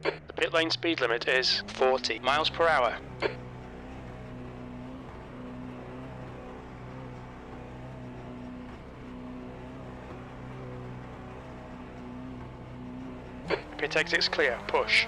The pit lane speed limit is 40 miles per hour. Pit exit's clear. Push.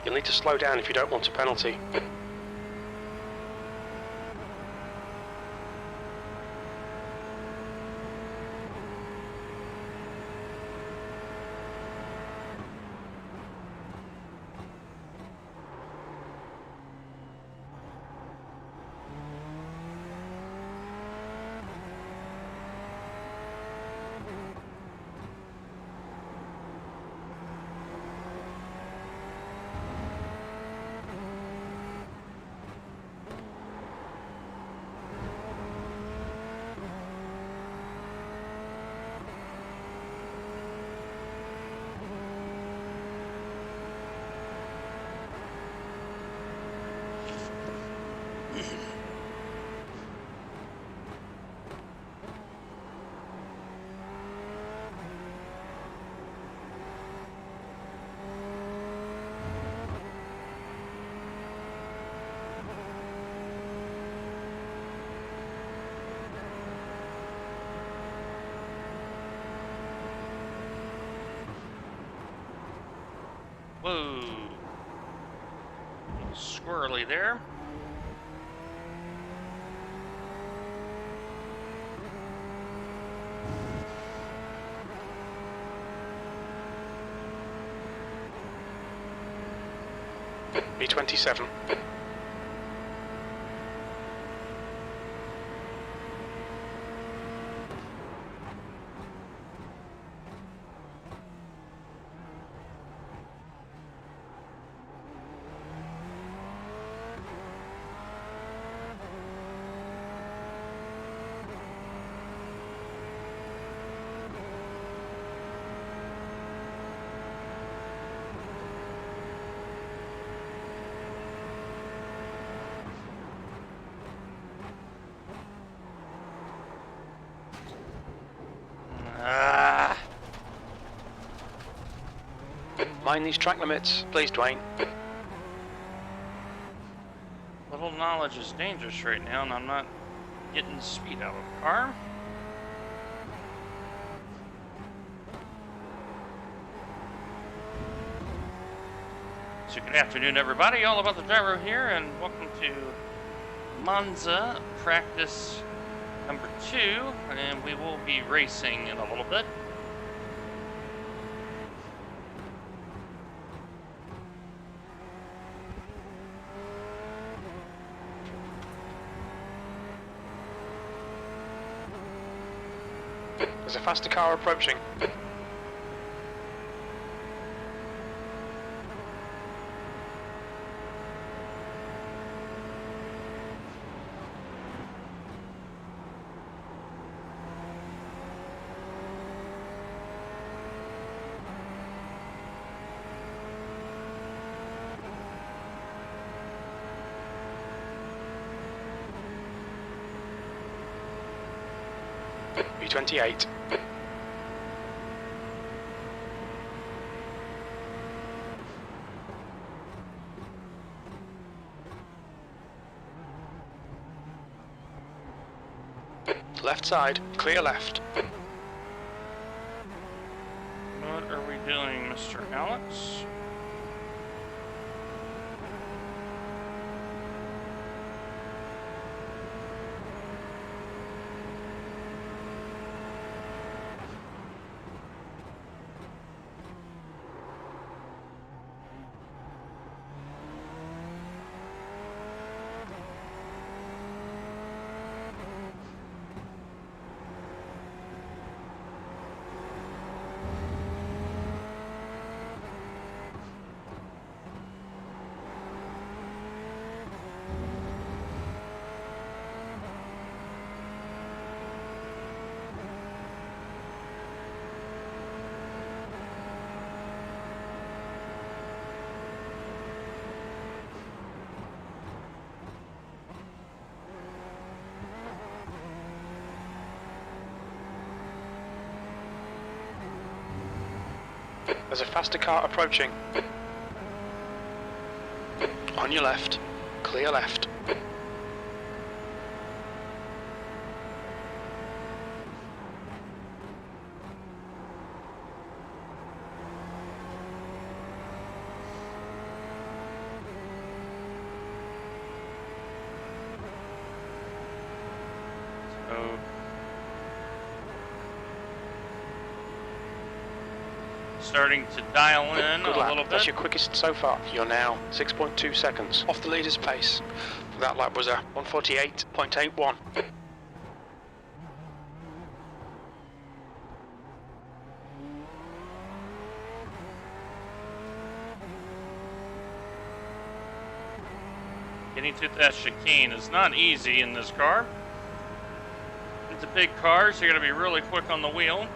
You'll need to slow down if you don't want a penalty. Whoa. Squirrely there. B27. Mind these track limits, please, Dwayne. Little knowledge is dangerous right now, and I'm not getting the speed out of the car. So good afternoon, everybody. All About the Gyro here, and welcome to Monza practice number 2, and we will be racing in a little bit. There's a faster car approaching. B28. Left side, clear left. What are we doing, Mr. Alex? There's a faster car approaching. On your left, clear left. So, starting to dial in Good a lap. little bit. That's your quickest so far. You're now 6.2 seconds off the leader's pace. That lap was a 148.81. Getting to that chicane is not easy in this car. It's a big car, so you gotta be really quick on the wheel.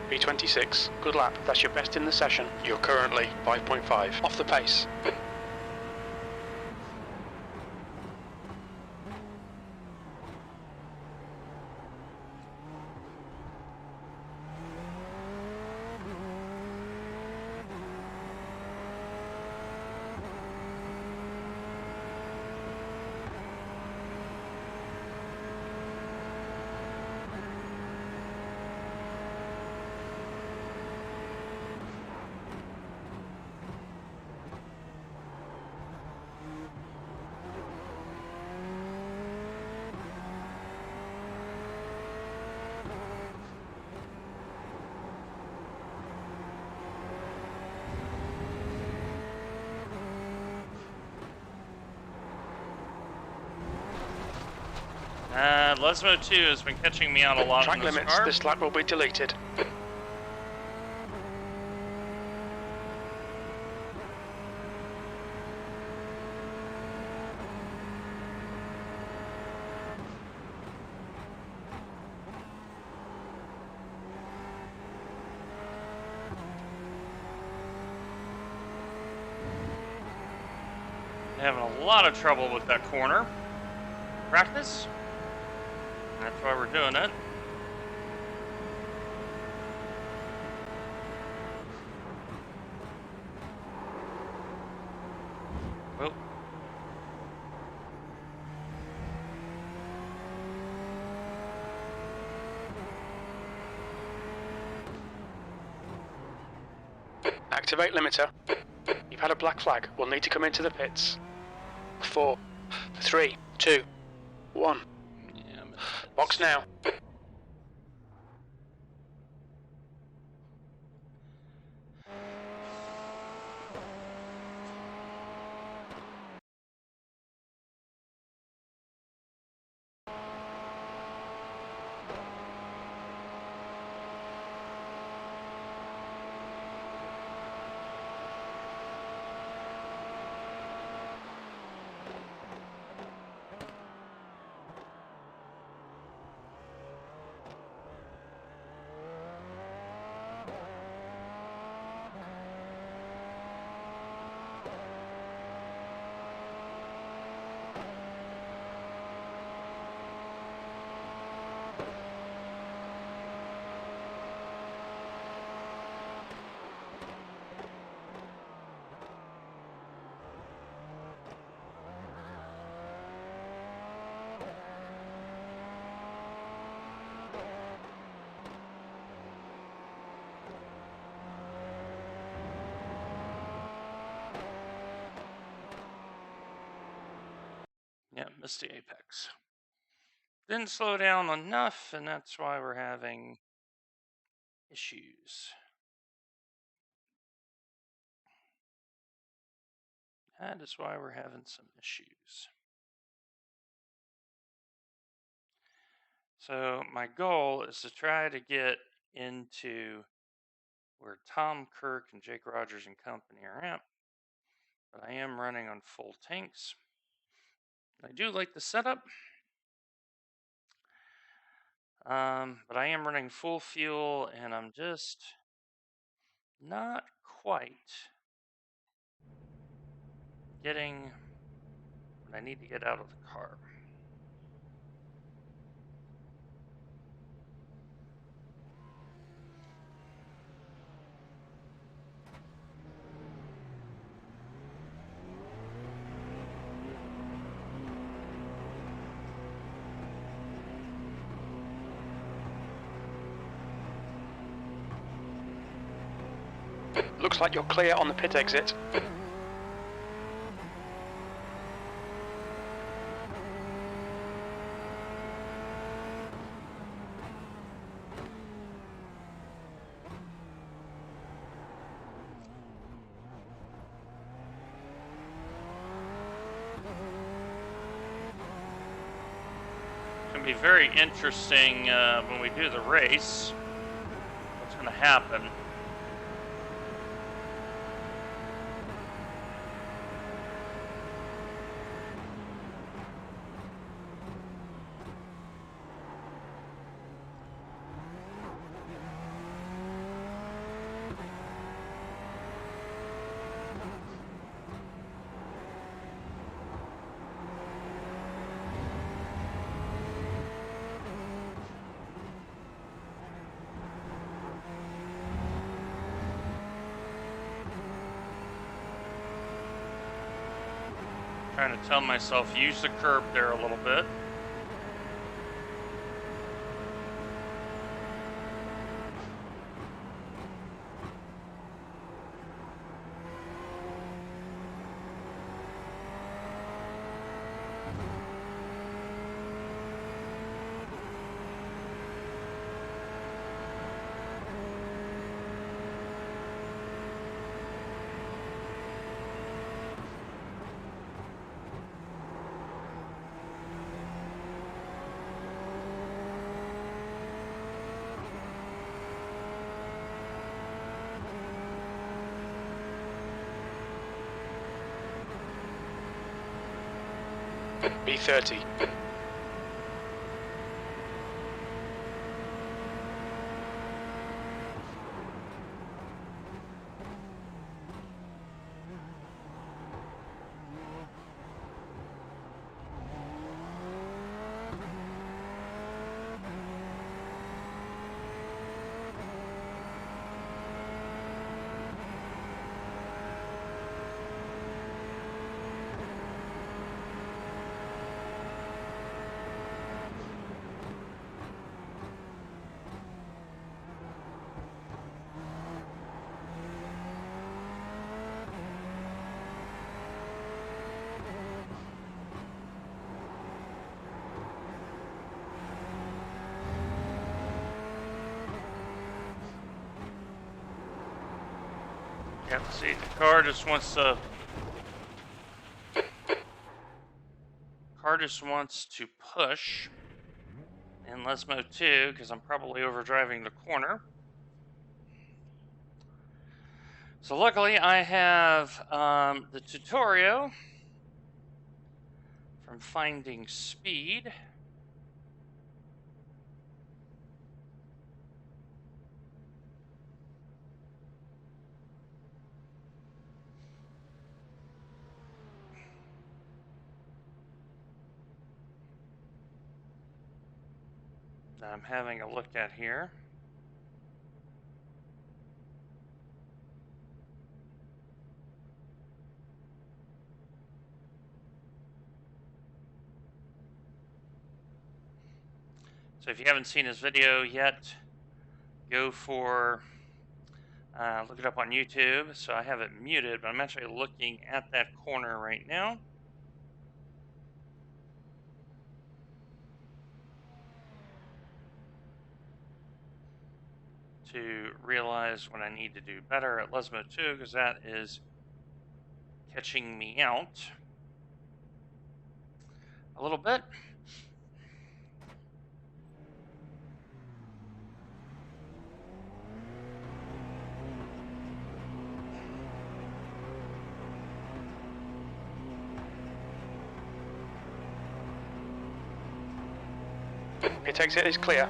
B26. Good lap. That's your best in the session. You're currently 5.5 off the pace. Lesmo 2 has been catching me out a lot Track in this limits, car. this lap will be deleted. Having a lot of trouble with that corner. Practice. That's why we're doing it. Oh. Activate limiter. You've had a black flag. We'll need to come into the pits. 4, 3, 2, 1. Yeah, Box now. Yeah, missed the apex. Didn't slow down enough, and that's why we're having issues. That is why we're having some issues. So my goal is to try to get into where Tom Kirk and Jake Rogers and company are at. But I am running on full tanks. I do like the setup. But I am running full fuel, and I'm just not quite getting what I need to get out of the car. Looks like you're clear on the pit exit. It's going to be very interesting when we do the race. What's going to happen? Trying to tell myself, use the curb there a little bit. B30. You have to see, the car just wants to push in less mode 2 because I'm probably overdriving the corner. So luckily I have the tutorial from Finding Speed. That I'm having a look at here. So if you haven't seen his video yet, go for, look it up on YouTube. So I have it muted, but I'm actually looking at that corner right now. To realize what I need to do better at Lesmo 2, because that is catching me out a little bit. Pit exit is clear.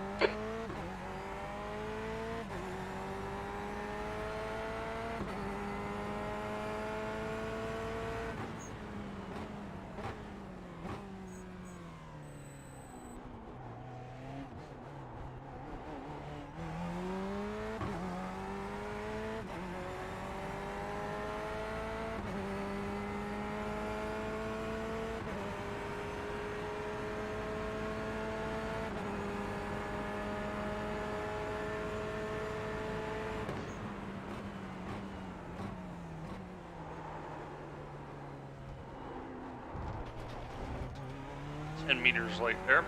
Meters late there.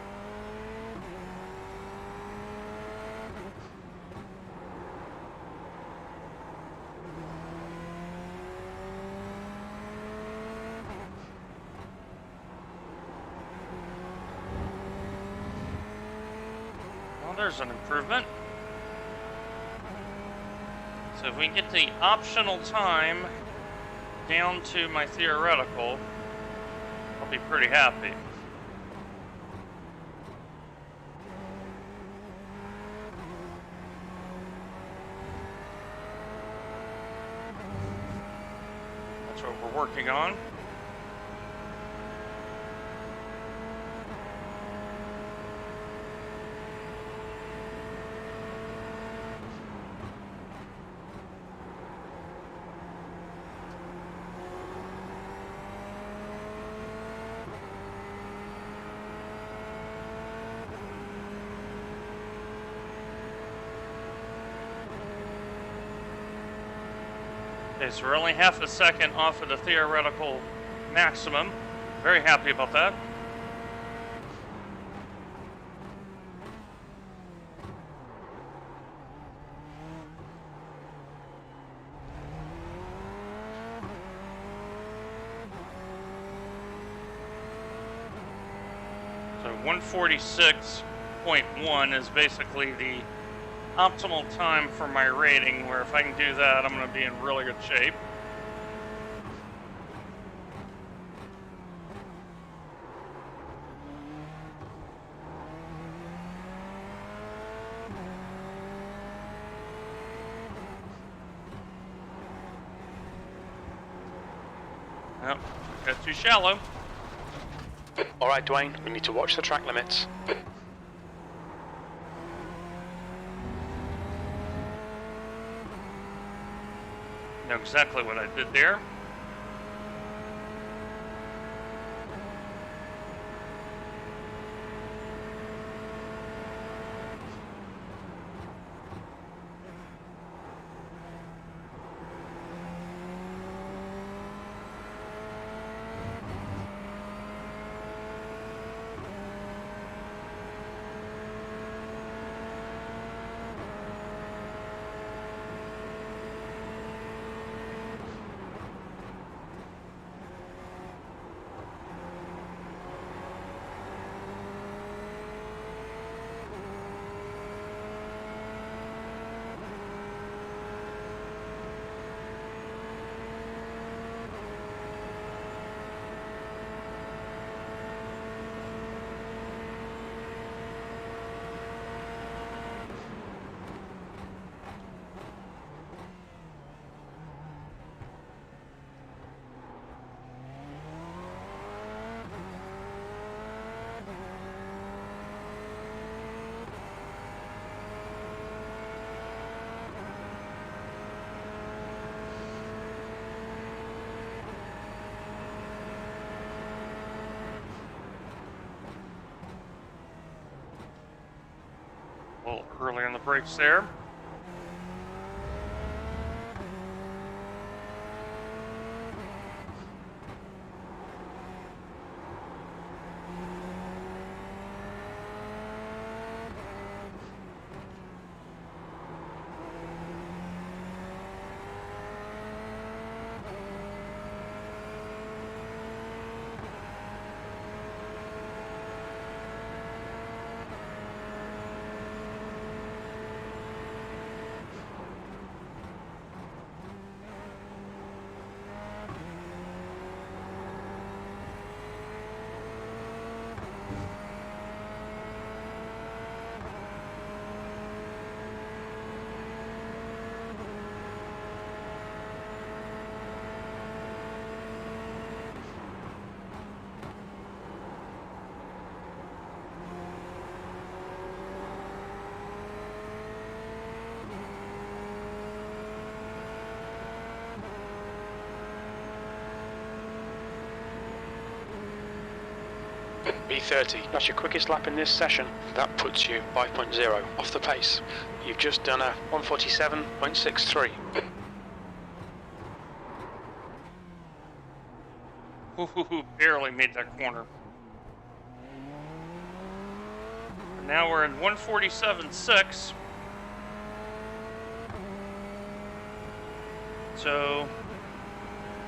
Well, there's an improvement. So if we can get the optional time down to my theoretical, I'll be pretty happy. Working on. Okay, so we're only half a second off of the theoretical maximum. Very happy about that. So 146.1 is basically the optimal time for my rating, where if I can do that, I'm going to be in really good shape. Nope, got too shallow. Alright, Dwayne, we need to watch the track limits. Know exactly what I did there. A little early on the brakes there. B30, that's your quickest lap in this session. That puts you 5.0 off the pace. You've just done a 147.63. Ooh, barely made that corner. And now we're in 147.6. So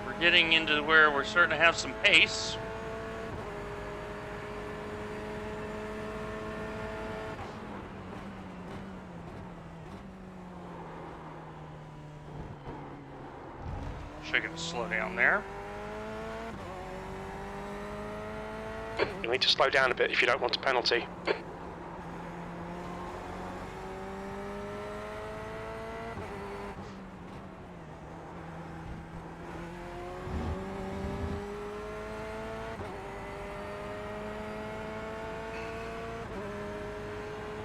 we're getting into where we're starting to have some pace. Should get to slow down there. You'll need to slow down a bit if you don't want a penalty.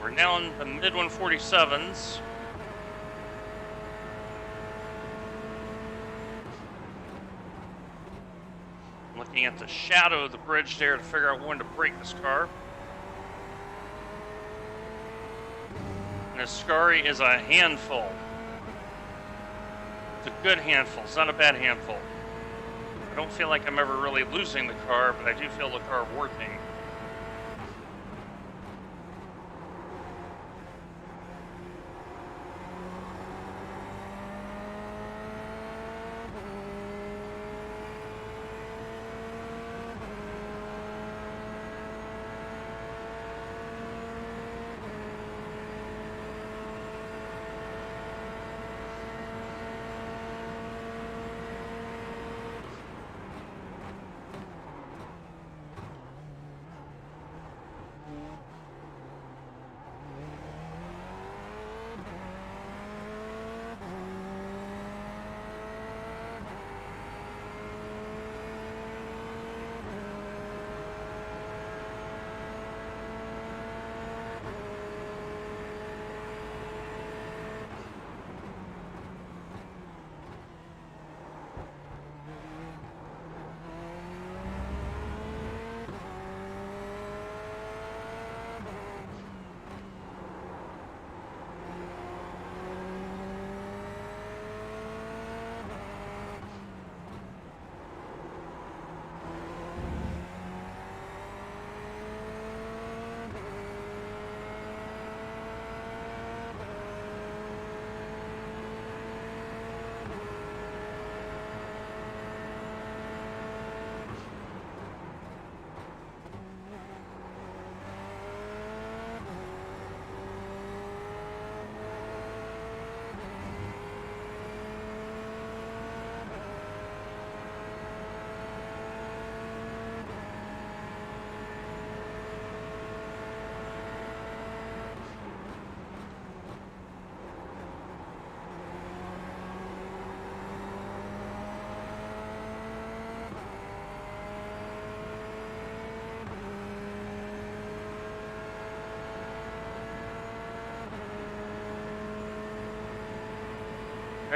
We're now in the mid 147s. Looking at the shadow of the bridge there to figure out when to brake this car. And this Scari is a handful. It's a good handful, it's not a bad handful. I don't feel like I'm ever really losing the car, but I do feel the car working.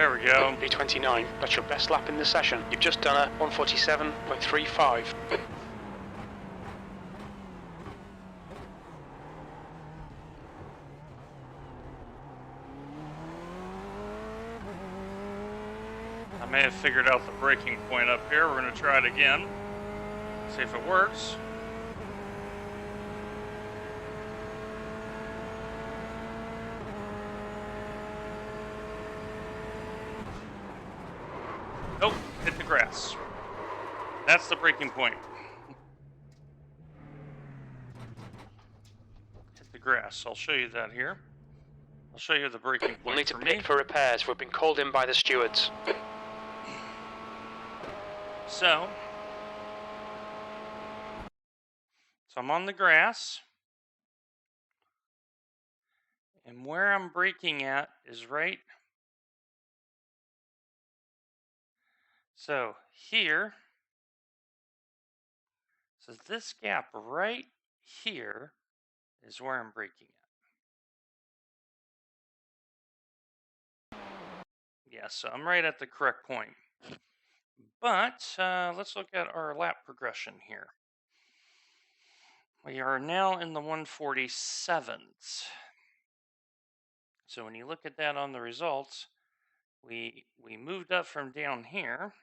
There we go. P29, that's your best lap in the session. You've just done a 147.35. I may have figured out the braking point up here. We're going to try it again. See if it works. Nope, hit the grass. That's the braking point. Hit the grass. I'll show you that here. I'll show you the braking point. We'll need to pit for repairs. We've been called in by the stewards. So I'm on the grass. And where I'm braking at is right. So here. So this gap right here is where I'm braking at. Yeah, so I'm right at the correct point. But let's look at our lap progression here. We are now in the 147s. So when you look at that on the results, we moved up from down here,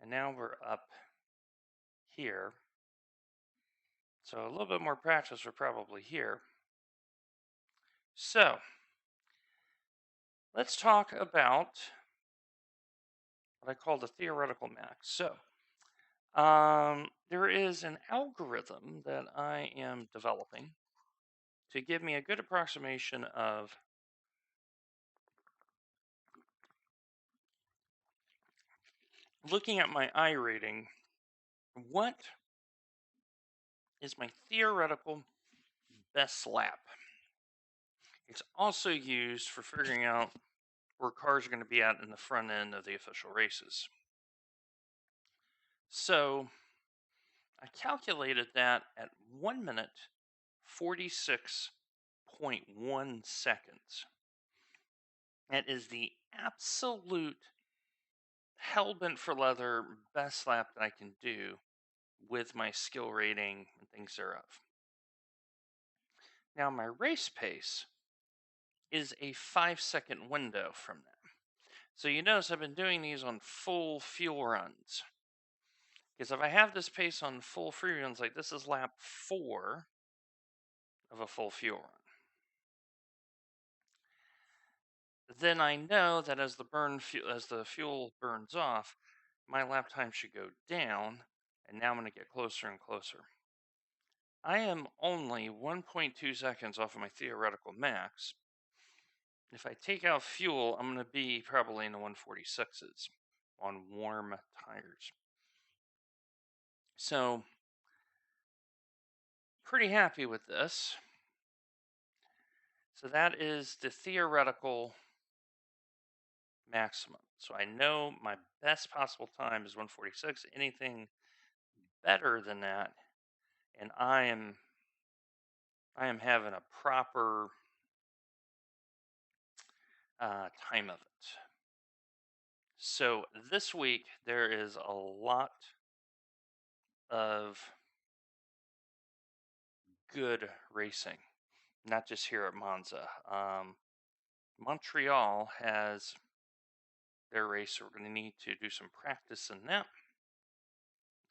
and now we're up here. So a little bit more practice, we're probably here. So let's talk about what I call the theoretical max. So there is an algorithm that I am developing to give me a good approximation of looking at my I rating. What is my theoretical best lap? It's also used for figuring out where cars are going to be at in the front end of the official races. So I calculated that at 1 minute 46.1 seconds. That is the absolute hell-bent for leather best lap that I can do with my skill rating and things thereof. Now my race pace is a 5-second window from that. So you notice I've been doing these on full fuel runs. Because if I have this pace on full free runs, like this is lap 4 of a full fuel run, then I know that as the fuel burns off, my lap time should go down, and now I'm going to get closer and closer. I am only 1.2 seconds off of my theoretical max. If I take out fuel, I'm going to be probably in the 146s on warm tires. So, pretty happy with this. So that is the theoretical maximum. So I know my best possible time is 146. Anything better than that, and I am having a proper time of it. So this week there is a lot of good racing, not just here at Monza. Montreal has their race, so we're going to need to do some practice in that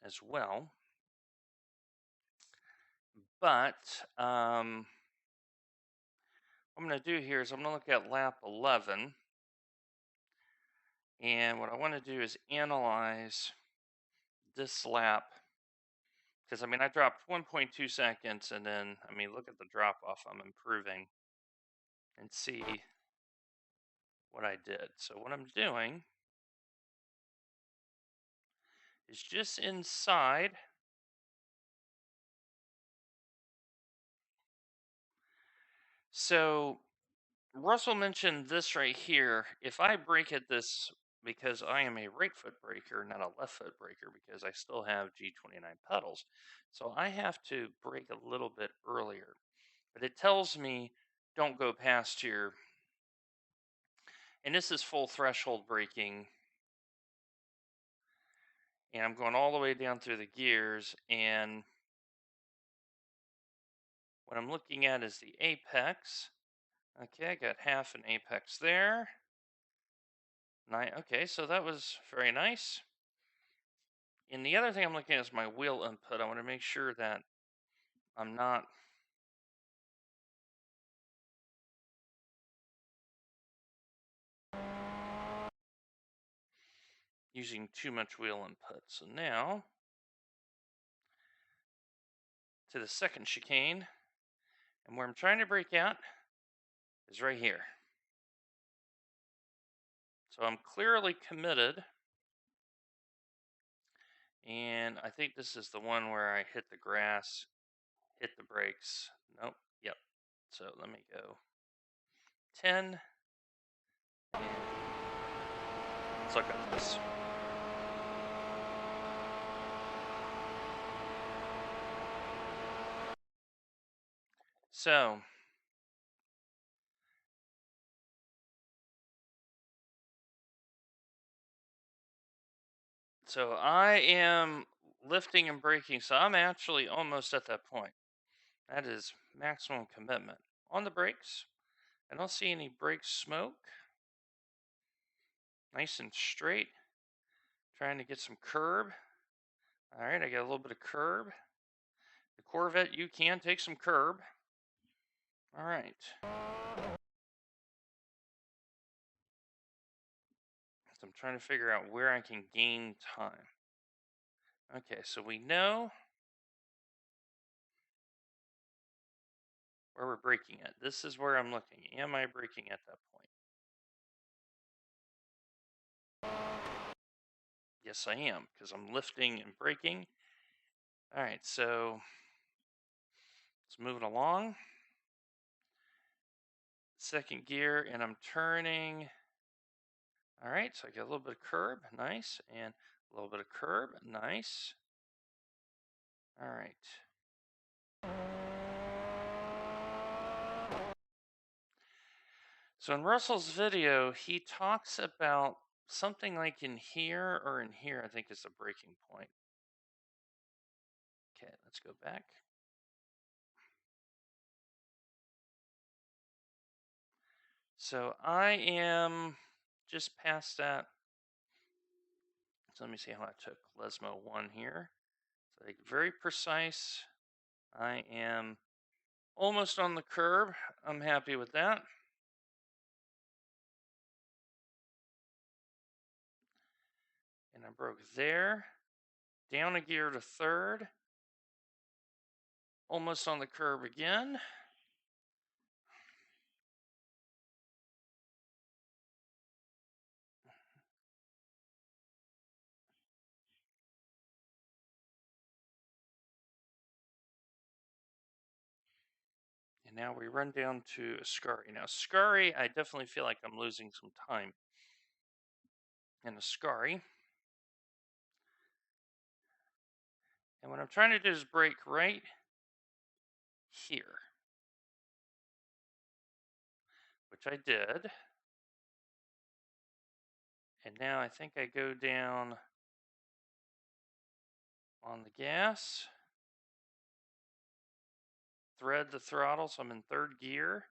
as well. But what I'm going to do here is I'm going to look at lap 11. And what I want to do is analyze this lap. Because, I mean, I dropped 1.2 seconds. And then, I mean, look at the drop off. I'm improving. And see what I did. So what I'm doing is just inside. So Russell mentioned this right here. If I brake at this, because I am a right foot braker, not a left foot braker, because I still have G29 pedals, so I have to brake a little bit earlier. But it tells me don't go past here And this is full threshold braking. And I'm going all the way down through the gears. And what I'm looking at is the apex. Okay, I got half an apex there. Okay, so that was very nice. And the other thing I'm looking at is my wheel input. I want to make sure that I'm not using too much wheel input. So now to the second chicane, and where I'm trying to brake out is right here. So I'm clearly committed, and I think this is the one where I hit the grass, hit the brakes. Nope. Yep. So let me go 10. And let's look at this. So I am lifting and braking, so I'm actually almost at that point. That is maximum commitment. On the brakes, I don't see any brake smoke. Nice and straight. Trying to get some curb. All right, I got a little bit of curb. The Corvette, you can take some curb. All right. So I'm trying to figure out where I can gain time. Okay, so we know where we're braking at. This is where I'm looking. Am I braking at that point? Yes, I am, because I'm lifting and braking. All right, so let's move it along. Second gear, and I'm turning. All right, so I get a little bit of curb, nice, and a little bit of curb, nice. All right. So in Russell's video, he talks about something like in here or in here, I think is the breaking point. Okay, let's go back. So I am just past that. So let me see how I took Lesmo 1 here. So like very precise. I am almost on the curb. I'm happy with that. And I broke there. Down a gear to third. Almost on the curb again. And now we run down to Ascari. Now, Ascari, I definitely feel like I'm losing some time in Ascari. And what I'm trying to do is brake right here, which I did. And now I think I go down on the gas, thread the throttle, so I'm in third gear.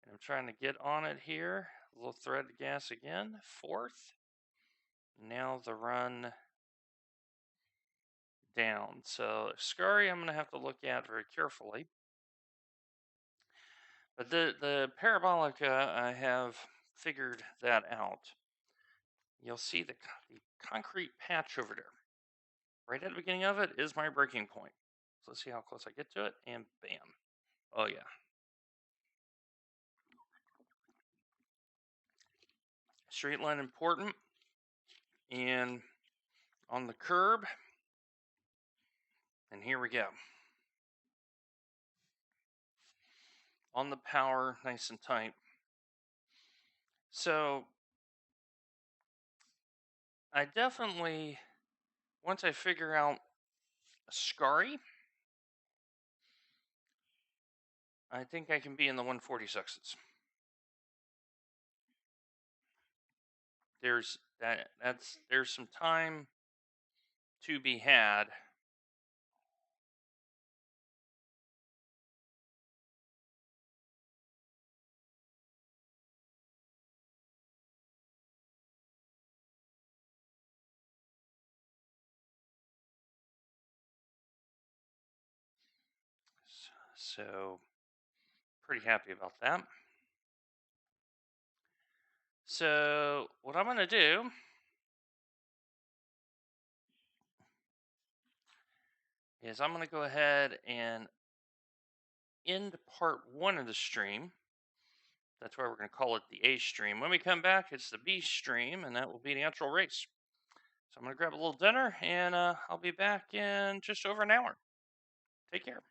And I'm trying to get on it here. A little thread the gas again, fourth. Now the run down. So Ascari I'm going to have to look at very carefully. But the Parabolica, I have figured that out. You'll see the concrete patch over there. Right at the beginning of it is my breaking point. So let's see how close I get to it, and bam. Oh yeah. Straight line important. And on the curb. And here we go. On the power, nice and tight. So I definitely, once I figure out Ascari, I think I can be in the 146s. there's some time to be had. So pretty happy about that. So what I'm going to do is I'm going to go ahead and end part 1 of the stream. That's why we're going to call it the A stream. When we come back, it's the B stream, and that will be the actual race. So I'm going to grab a little dinner, and I'll be back in just over an hour. Take care.